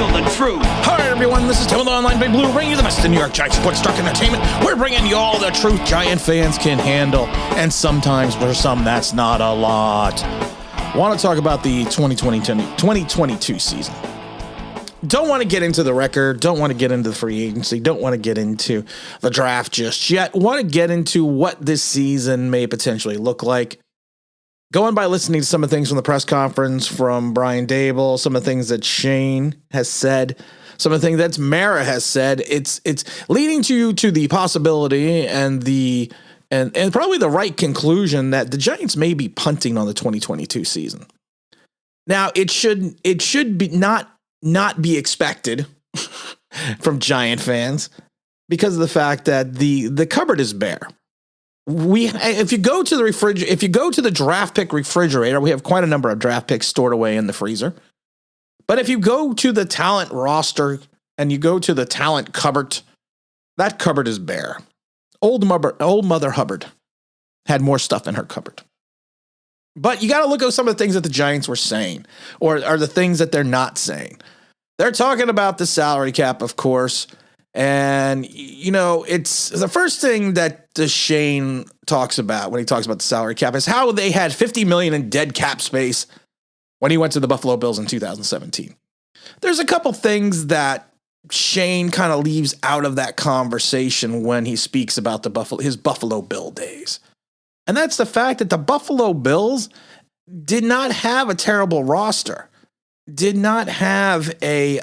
handle the truth. Hi everyone, this is Tim with Online Big Blue, bringing you the best in New York Giants sports talk entertainment. We're bringing you all the truth Giant fans can handle, and sometimes for some that's not a lot. I want to talk about the 2022 season. Don't want to get into the record, don't want to get into the free agency, don't want to get into the draft just yet. Want to get into what this season may potentially look like. Going by listening to some of the things from the press conference from Brian Dable, some of the things that Shane has said, some of the things that Mara has said, it's leading to the possibility and probably the right conclusion that the Giants may be punting on the 2022 season. Now, it should be not be expected from Giant fans because of the fact that the cupboard is bare. If you go to the draft pick refrigerator, we have quite a number of draft picks stored away in the freezer. But if you go to the talent roster and you go to the talent cupboard, that cupboard is bare. Old Mother Hubbard had more stuff in her cupboard. But you got to look at some of the things that the Giants were saying, or the things that they're not saying. They're talking about the salary cap, of course. And, you know, it's the first thing that Shane talks about when he talks about the salary cap is how they had $50 million in dead cap space when he went to the Buffalo Bills in 2017. There's a couple things that Shane kind of leaves out of that conversation when he speaks about his Buffalo Bill days. And that's the fact that the Buffalo Bills did not have a terrible roster. Did not have a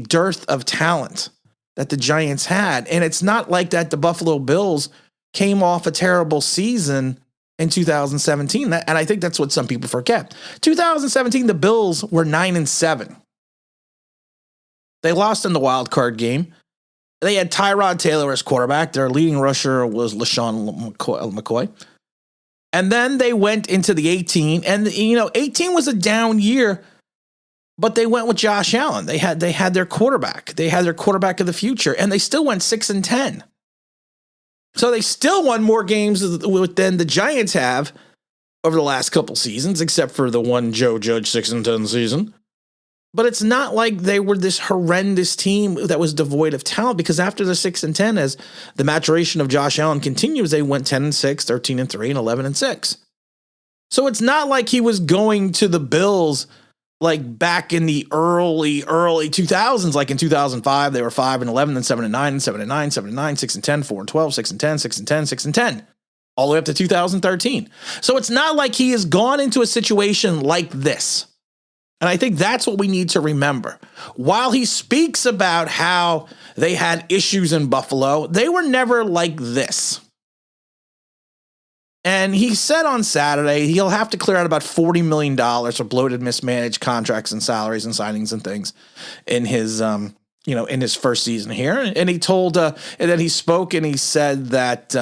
dearth of talent that the Giants had. And it's not like that the Buffalo Bills came off a terrible season in 2017. And I think that's what some people forget. 2017, the Bills were 9-7. They lost in the wild card game. They had Tyrod Taylor as quarterback. Their leading rusher was LaShawn McCoy. And then they went into the 18, and 18 was a down year, but they went with Josh Allen. They had their quarterback. They had their quarterback of the future, and they still went 6-10. So they still won more games than the Giants have over the last couple seasons, except for the one Joe Judge 6-10 season. But it's not like they were this horrendous team that was devoid of talent, because after the 6-10, as the maturation of Josh Allen continues, they went 10-6, 13-3, and 11-6. So it's not like he was going to the Bills like back in the early 2000s, like in 2005, they were 5-11, then 7-9, 7-9, 7-9, 6-10, 4-12, 6-10, 6-10, 6-10, all the way up to 2013. So it's not like he has gone into a situation like this. And I think that's what we need to remember. While he speaks about how they had issues in Buffalo, they were never like this. And he said on Saturday he'll have to clear out about $40 million for bloated, mismanaged contracts and salaries and signings and things in his, in his first season here. And he told, and then he spoke and he said that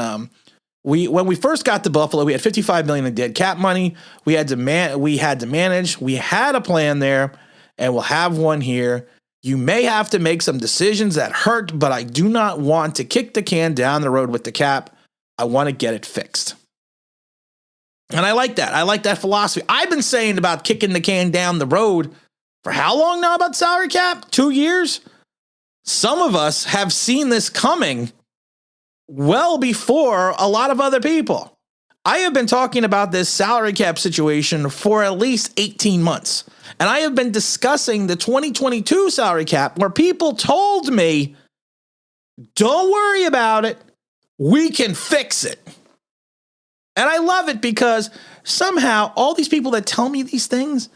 when we first got to Buffalo, we had $55 million in dead cap money. We had to manage. We had a plan there, and we'll have one here. You may have to make some decisions that hurt, but I do not want to kick the can down the road with the cap. I want to get it fixed. And I like that. I like that philosophy. I've been saying about kicking the can down the road for how long now about salary cap? 2 years? Some of us have seen this coming well before a lot of other people. I have been talking about this salary cap situation for at least 18 months. And I have been discussing the 2022 salary cap where people told me, don't worry about it. We can fix it. And I love it because somehow all these people that tell me these things,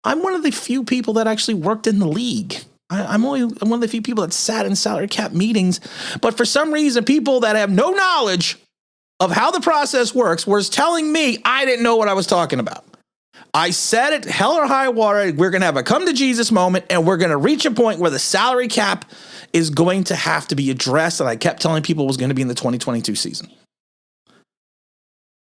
I'm one of the few people that actually worked in the league. I'm one of the few people that sat in salary cap meetings, but for some reason, people that have no knowledge of how the process works was telling me I didn't know what I was talking about. I said it, hell or high water, we're going to have a come to Jesus moment, and we're going to reach a point where the salary cap is going to have to be addressed, and I kept telling people it was going to be in the 2022 season.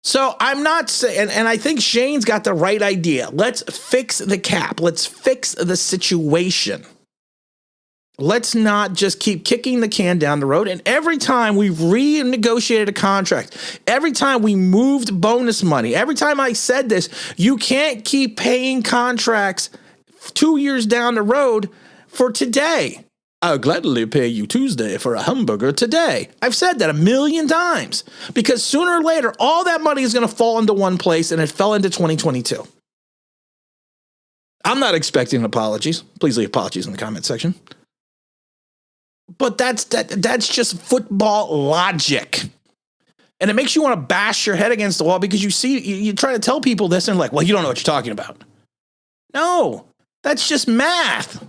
So I'm not saying, and I think Shane's got the right idea. Let's fix the cap. Let's fix the situation. Let's not just keep kicking the can down the road. And every time we've renegotiated a contract, every time we moved bonus money, every time I said this, you can't keep paying contracts 2 years down the road for today. I'll gladly pay you Tuesday for a hamburger today. I've said that a million times because sooner or later, all that money is going to fall into one place, and it fell into 2022. I'm not expecting apologies. Please leave apologies in the comment section. But that's just football logic. And it makes you want to bash your head against the wall because you try to tell people this and like, well, you don't know what you're talking about. No, that's just math.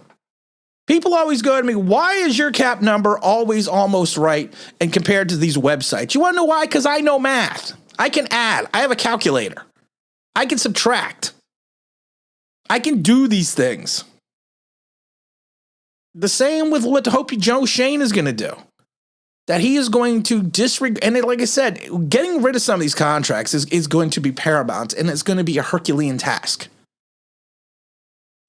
People always go to me, why is your cap number always almost right and compared to these websites? You want to know why? Because I know math. I can add. I have a calculator. I can subtract. I can do these things. The same with what Joe Shane is going to do. That he is going to disregard, and like I said, getting rid of some of these contracts is going to be paramount, and it's going to be a Herculean task.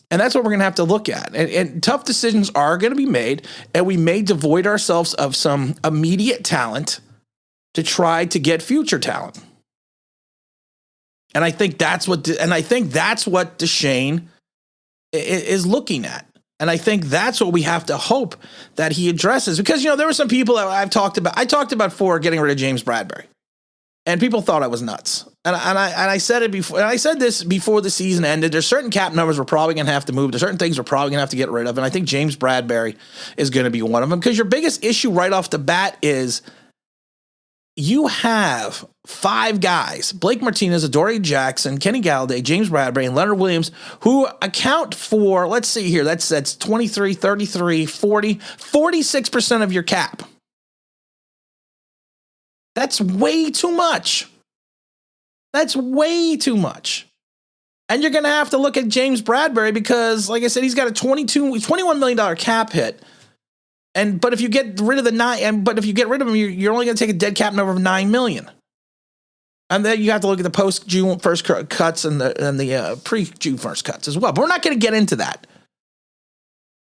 And that's what we're going to have to look at. And tough decisions are going to be made, and we may devoid ourselves of some immediate talent to try to get future talent. And I think that's what DeShane is looking at. And I think that's what we have to hope that he addresses. Because, there were some people that I talked about for getting rid of James Bradberry. And people thought I was nuts. And I said it before. And I said this before the season ended. There's certain cap numbers we're probably going to have to move. There's certain things we're probably going to have to get rid of. And I think James Bradberry is going to be one of them. Because your biggest issue right off the bat is you have 5 guys, Blake Martinez, Adoree Jackson, Kenny Galladay, James Bradberry, and Leonard Williams, who account for, let's see here, that's 23, 33, 40, 46% of your cap. That's way too much. That's way too much. And you're going to have to look at James Bradberry because, like I said, he's got a $21 million cap hit. But if you get rid of if you get rid of him, you're only going to take a dead cap number of $9 million. And then you have to look at the post-June first cuts and the pre-June first cuts as well. But we're not going to get into that.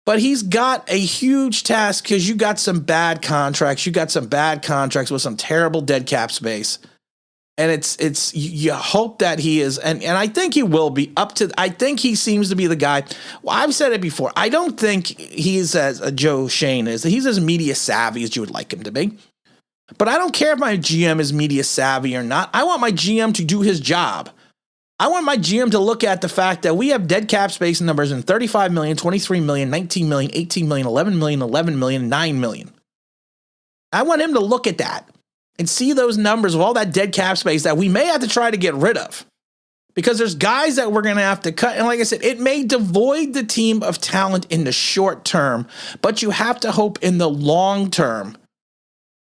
But he's got a huge task because you got some bad contracts. You got some bad contracts with some terrible dead cap space. And you hope that he is, and I think he will be I think he seems to be the guy. Well, I've said it before. I don't think he's as Joe Shane is. He's as media savvy as you would like him to be. But I don't care if my GM is media savvy or not. I want my GM to do his job. I want my GM to look at the fact that we have dead cap space numbers in 35 million, 23 million, 19 million, 18 million, 11 million, 11 million, 9 million. I want him to look at that and see those numbers of all that dead cap space that we may have to try to get rid of. Because there's guys that we're going to have to cut. And like I said, it may devoid the team of talent in the short term, but you have to hope in the long term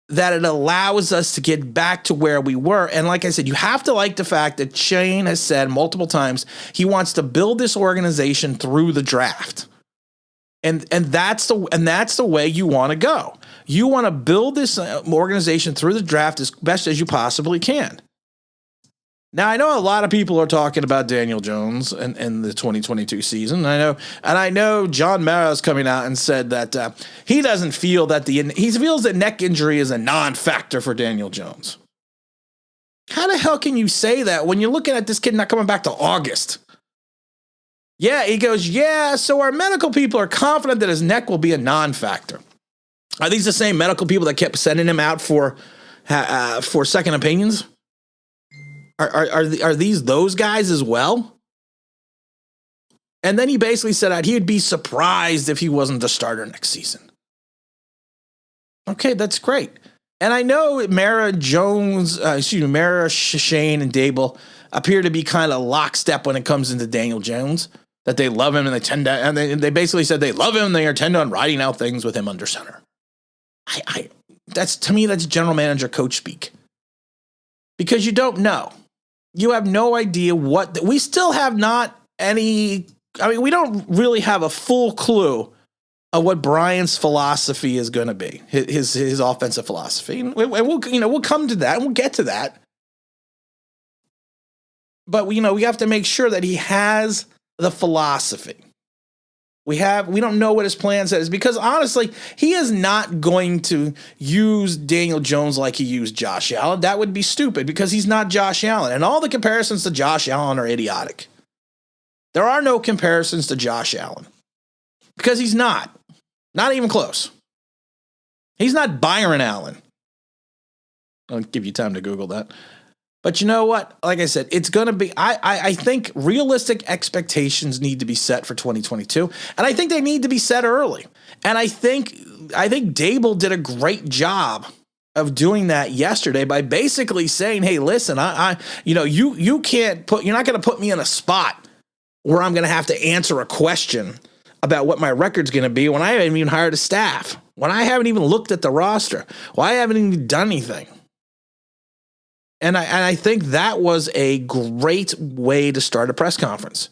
that it allows us to get back to where we were. And like I said, you have to like the fact that Shane has said multiple times he wants to build this organization through the draft. And that's the way you want to go. You want to build this organization through the draft as best as you possibly can. Now, I know a lot of people are talking about Daniel Jones and the 2022 season. I know John Mara is coming out and said that he doesn't feel that he feels that neck injury is a non-factor for Daniel Jones. How the hell can you say that when you're looking at this kid not coming back to August? Yeah, he goes, so our medical people are confident that his neck will be a non-factor. Are these the same medical people that kept sending him out for second opinions? Are these those guys as well? And then he basically said that he'd be surprised if he wasn't the starter next season. Okay, that's great. And I know Mara, Shane, and Dable appear to be kind of lockstep when it comes into Daniel Jones. That they love him and they basically said they love him and they intend on writing out things with him under center. To me, that's general manager coach speak. Because you don't know. You have no idea we still have not any, we don't really have a full clue of what Brian's philosophy is going to be, his offensive philosophy. And we'll come to that and we'll get to that. But we have to make sure that he has the philosophy. We don't know what his plan says because honestly, he is not going to use Daniel Jones like he used Josh Allen. That would be stupid because he's not Josh Allen. And all the comparisons to Josh Allen are idiotic. There are no comparisons to Josh Allen because he's not even close. He's not Byron Allen. I'll give you time to Google that. But you know what? Like I said, it's going to be, I think realistic expectations need to be set for 2022. And I think they need to be set early. And I think Dable did a great job of doing that yesterday by basically saying, hey, listen, you can't put, you're not going to put me in a spot where I'm going to have to answer a question about what my record's going to be when I haven't even hired a staff, when I haven't even looked at the roster, when I haven't even done anything. And I think that was a great way to start a press conference.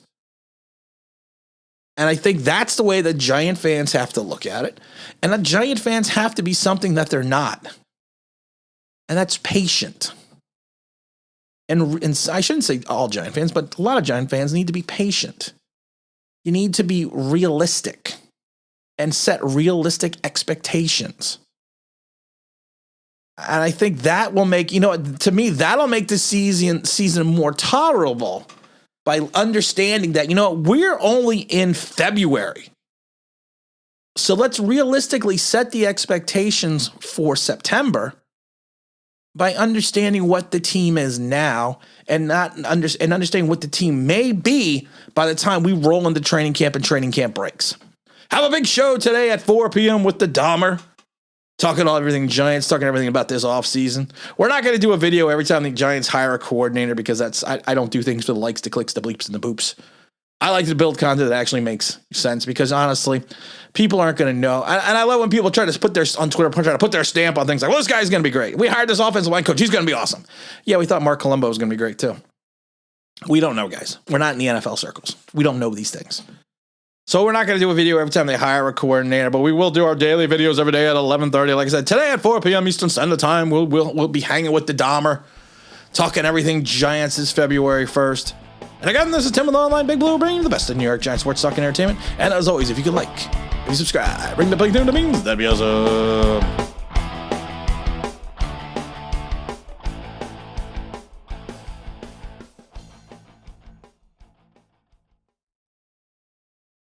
And I think that's the way the Giant fans have to look at it. And the Giant fans have to be something that they're not. And that's patient. And I shouldn't say all Giant fans, but a lot of Giant fans need to be patient. You need to be realistic and set realistic expectations. And I think that will make, to me, that'll make the season more tolerable by understanding that, we're only in February. So let's realistically set the expectations for September by understanding what the team is now and understanding what the team may be by the time we roll into training camp and training camp breaks. Have a big show today at 4 p.m. with the Dahmer. Talking all everything Giants, talking everything about this offseason. We're not going to do a video every time the Giants hire a coordinator because I don't do things for the likes, the clicks, the bleeps, and the boops. I like to build content that actually makes sense because honestly, people aren't going to know. And I love when people try to put on Twitter, try to put their stamp on things like, well, this guy's going to be great. We hired this offensive line coach. He's going to be awesome. Yeah, we thought Mark Colombo was going to be great too. We don't know, guys. We're not in the NFL circles. We don't know these things. So we're not going to do a video every time they hire a coordinator, but we will do our daily videos every day at 11:30. Like I said, today at 4 p.m. Eastern Standard Time, we'll be hanging with the Dahmer, talking everything Giants is February 1st. And again, this is Tim with Online Big Blue, bringing you the best of New York Giants sports talk and entertainment. And as always, if you could if you subscribe, ring the bell, that'd be awesome.